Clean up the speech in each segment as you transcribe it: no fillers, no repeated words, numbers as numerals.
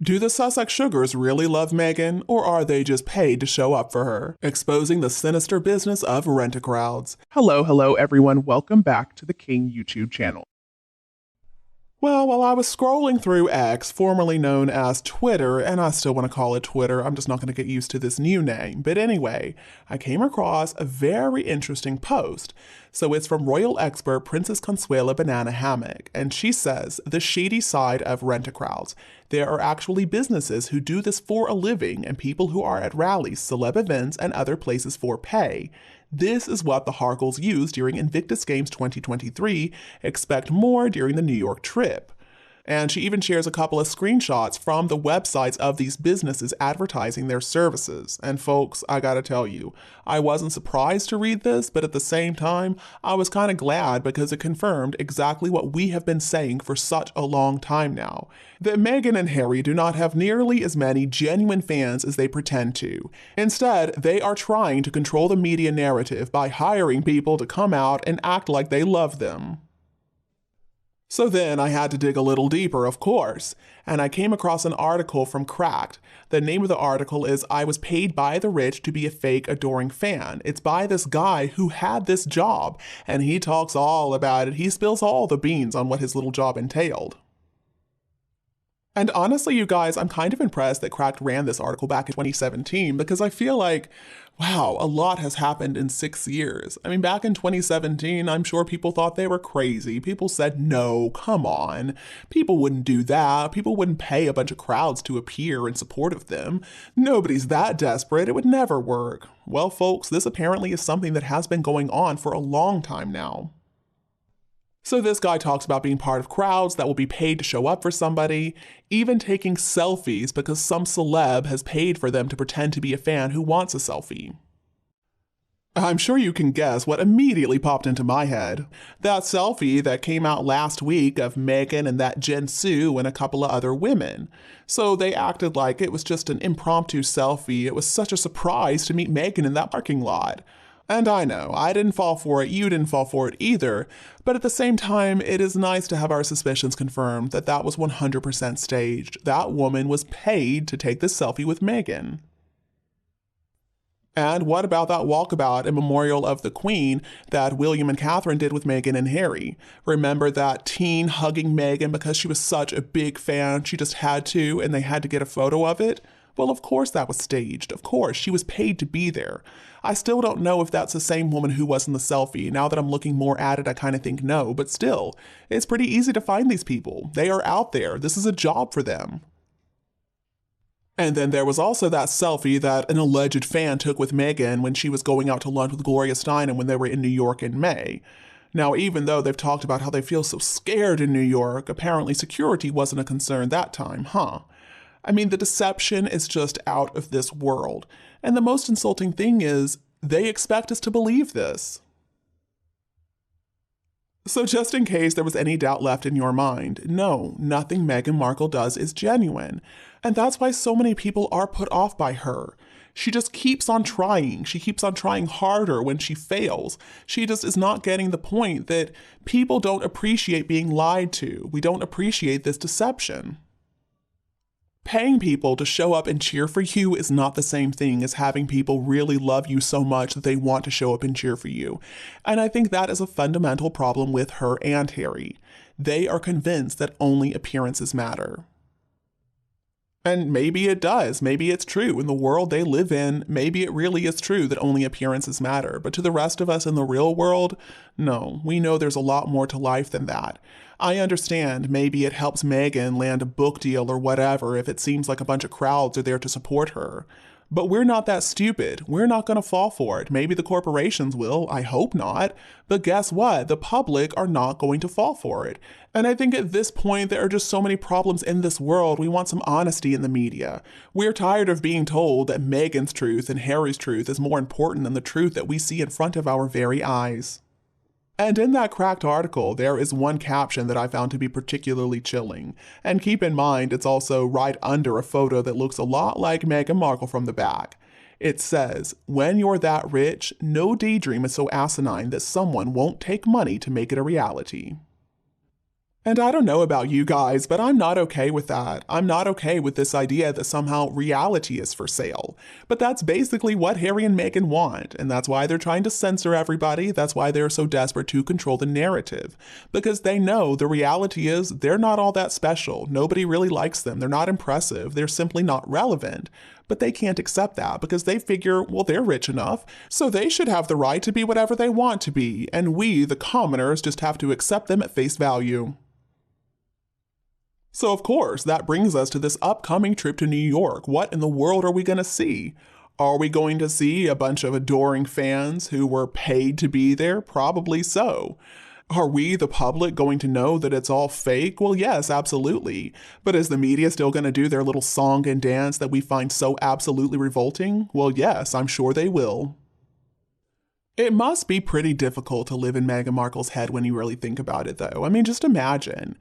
Do the Sussex Sugars really love Meghan, or are they just paid to show up for her? Exposing the sinister business of rent-a-crowds. Hello everyone, welcome back to the King YouTube channel. Well, while I was scrolling through X, formerly known as Twitter, and I still want to call it Twitter, I'm just not going to get used to this new name. But anyway, I came across a very interesting post. So it's from royal expert Princess Consuela Banana Hammock, and she says, the shady side of rent-a-crowds. There are actually businesses who do this for a living and people who are at rallies, celeb events, and other places for pay. This is what the Harkles used during Invictus Games 2023. Expect more during the New York trip. And she even shares a couple of screenshots from the websites of these businesses advertising their services. And folks, I gotta tell you, I wasn't surprised to read this, but at the same time, I was kind of glad because it confirmed exactly what we have been saying for such a long time now. That Meghan and Harry do not have nearly as many genuine fans as they pretend to. Instead, they are trying to control the media narrative by hiring people to come out and act like they love them. So then I had to dig a little deeper, of course, and I came across an article from Cracked. The name of the article is I Was Paid by the Rich to Be a Fake Adoring Fan. It's by this guy who had this job, and he talks all about it. He spills all the beans on what his little job entailed. And honestly, you guys, I'm kind of impressed that Cracked ran this article back in 2017 because I feel like, wow, a lot has happened in 6 years. I mean, back in 2017, I'm sure people thought they were crazy. People said, no, come on. People wouldn't do that. People wouldn't pay a bunch of crowds to appear in support of them. Nobody's that desperate. It would never work. Well, folks, this apparently is something that has been going on for a long time now. So this guy talks about being part of crowds that will be paid to show up for somebody, even taking selfies because some celeb has paid for them to pretend to be a fan who wants a selfie. I'm sure you can guess what immediately popped into my head. That selfie that came out last week of Meghan and that Jen Sue and a couple of other women. So they acted like it was just an impromptu selfie. It was such a surprise to meet Meghan in that parking lot. And I know, I didn't fall for it, you didn't fall for it either, but at the same time, it is nice to have our suspicions confirmed that that was 100% staged. That woman was paid to take this selfie with Meghan. And what about that walkabout in memorial of the Queen that William and Catherine did with Meghan and Harry? Remember that teen hugging Meghan because she was such a big fan, she just had to, and they had to get a photo of it? Well, of course that was staged. Of course, she was paid to be there. I still don't know if that's the same woman who was in the selfie. Now that I'm looking more at it, I kind of think no, but still, it's pretty easy to find these people. They are out there. This is a job for them. And then there was also that selfie that an alleged fan took with Meghan when she was going out to lunch with Gloria Steinem when they were in New York in May. Now, even though they've talked about how they feel so scared in New York, apparently security wasn't a concern that time, huh? I mean, the deception is just out of this world. And the most insulting thing is, they expect us to believe this. So just in case there was any doubt left in your mind, no, nothing Meghan Markle does is genuine. And that's why so many people are put off by her. She just keeps on trying. She keeps on trying harder when she fails. She just is not getting the point that people don't appreciate being lied to. We don't appreciate this deception. Paying people to show up and cheer for you is not the same thing as having people really love you so much that they want to show up and cheer for you. And I think that is a fundamental problem with her and Harry. They are convinced that only appearances matter. And maybe it does. Maybe it's true. In the world they live in, maybe it really is true that only appearances matter. But to the rest of us in the real world, no, we know there's a lot more to life than that. I understand maybe it helps Meghan land a book deal or whatever if it seems like a bunch of crowds are there to support her. But we're not that stupid. We're not going to fall for it. Maybe the corporations will. I hope not. But guess what? The public are not going to fall for it. And I think at this point, there are just so many problems in this world. We want some honesty in the media. We're tired of being told that Meghan's truth and Harry's truth is more important than the truth that we see in front of our very eyes. And in that Cracked article, there is one caption that I found to be particularly chilling. And keep in mind, it's also right under a photo that looks a lot like Meghan Markle from the back. It says, "When you're that rich, no daydream is so asinine that someone won't take money to make it a reality." And I don't know about you guys, but I'm not okay with that. I'm not okay with this idea that somehow reality is for sale. But that's basically what Harry and Meghan want, and that's why they're trying to censor everybody. That's why they're so desperate to control the narrative. Because they know the reality is they're not all that special. Nobody really likes them. They're not impressive. They're simply not relevant. But they can't accept that because they figure, well, they're rich enough, so they should have the right to be whatever they want to be, and we, the commoners, just have to accept them at face value. So, of course, that brings us to this upcoming trip to New York. What in the world are we going to see? Are we going to see a bunch of adoring fans who were paid to be there? Probably so. Are we, the public, going to know that it's all fake? Well, yes, absolutely. But is the media still going to do their little song and dance that we find so absolutely revolting? Well, yes, I'm sure they will. It must be pretty difficult to live in Meghan Markle's head when you really think about it, though. I mean, just imagine.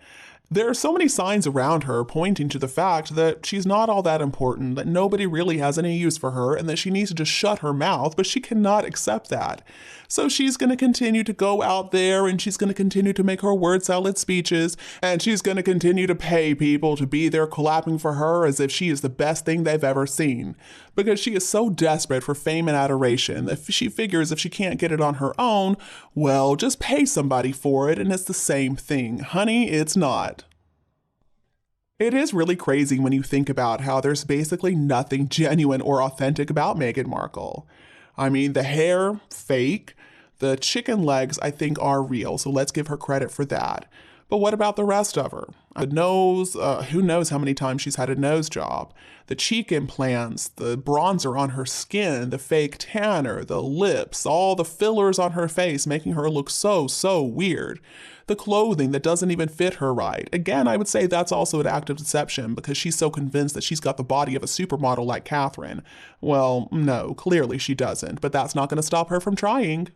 There are so many signs around her pointing to the fact that she's not all that important, that nobody really has any use for her, and that she needs to just shut her mouth, but she cannot accept that. So she's going to continue to go out there, and she's going to continue to make her word salad speeches, and she's going to continue to pay people to be there clapping for her as if she is the best thing they've ever seen. Because she is so desperate for fame and adoration that she figures if she can't get it on her own, well, just pay somebody for it, and it's the same thing. Honey, it's not. It is really crazy when you think about how there's basically nothing genuine or authentic about Meghan Markle. I mean, the hair, fake. The chicken legs, I think, are real, so let's give her credit for that. But what about the rest of her? The nose, who knows how many times she's had a nose job. The cheek implants, the bronzer on her skin, the fake tanner, the lips, all the fillers on her face making her look so weird. The clothing that doesn't even fit her right. Again, I would say that's also an act of deception because she's so convinced that she's got the body of a supermodel like Catherine. Well, no, clearly she doesn't, but that's not going to stop her from trying.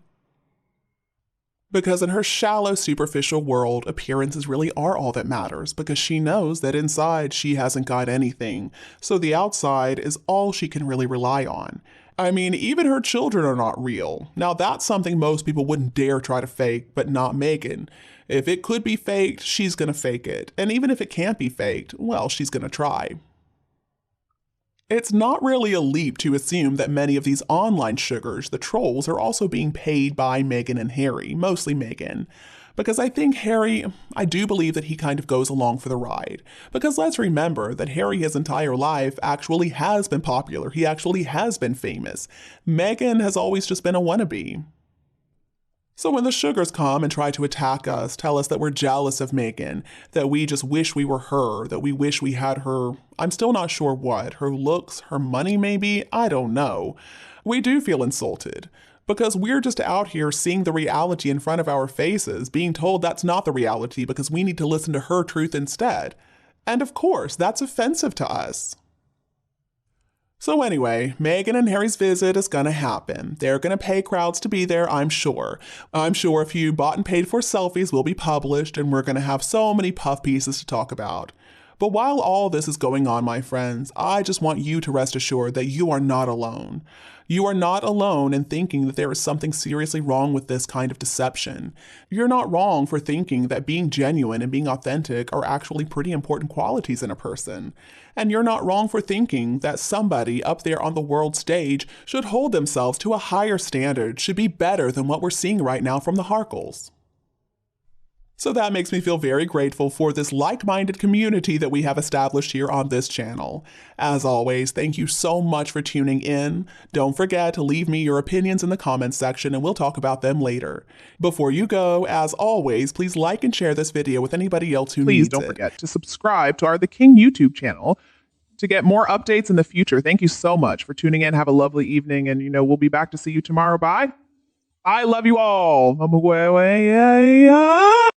Because in her shallow, superficial world, appearances really are all that matters because she knows that inside she hasn't got anything, so the outside is all she can really rely on. I mean, even her children are not real. Now that's something most people wouldn't dare try to fake, but not Meghan. If it could be faked, she's gonna fake it. And even if it can't be faked, well, she's gonna try. It's not really a leap to assume that many of these online sugars, the trolls, are also being paid by Meghan and Harry, mostly Meghan. Because I think Harry, I do believe that he kind of goes along for the ride. Because let's remember that Harry his entire life actually has been popular. He actually has been famous. Meghan has always just been a wannabe. So when the sugars come and try to attack us, tell us that we're jealous of Meghan, that we just wish we were her, that we wish we had her, I'm still not sure what, her looks, her money maybe, I don't know. We do feel insulted because we're just out here seeing the reality in front of our faces, being told that's not the reality because we need to listen to her truth instead. And of course, that's offensive to us. So anyway, Meghan and Harry's visit is gonna happen. They're gonna pay crowds to be there, I'm sure. I'm sure a few bought and paid for selfies will be published, and we're gonna have so many puff pieces to talk about. But while all this is going on, my friends, I just want you to rest assured that you are not alone. You are not alone in thinking that there is something seriously wrong with this kind of deception. You're not wrong for thinking that being genuine and being authentic are actually pretty important qualities in a person. And you're not wrong for thinking that somebody up there on the world stage should hold themselves to a higher standard, should be better than what we're seeing right now from the Harkles. So that makes me feel very grateful for this like-minded community that we have established here on this channel. As always, thank you so much for tuning in. Don't forget to leave me your opinions in the comments section and we'll talk about them later. Before you go, as always, please like and share this video with anybody else who needs it. Please don't forget to subscribe to our The King YouTube channel to get more updates in the future. Thank you so much for tuning in. Have a lovely evening, and we'll be back to see you tomorrow. Bye. I love you all.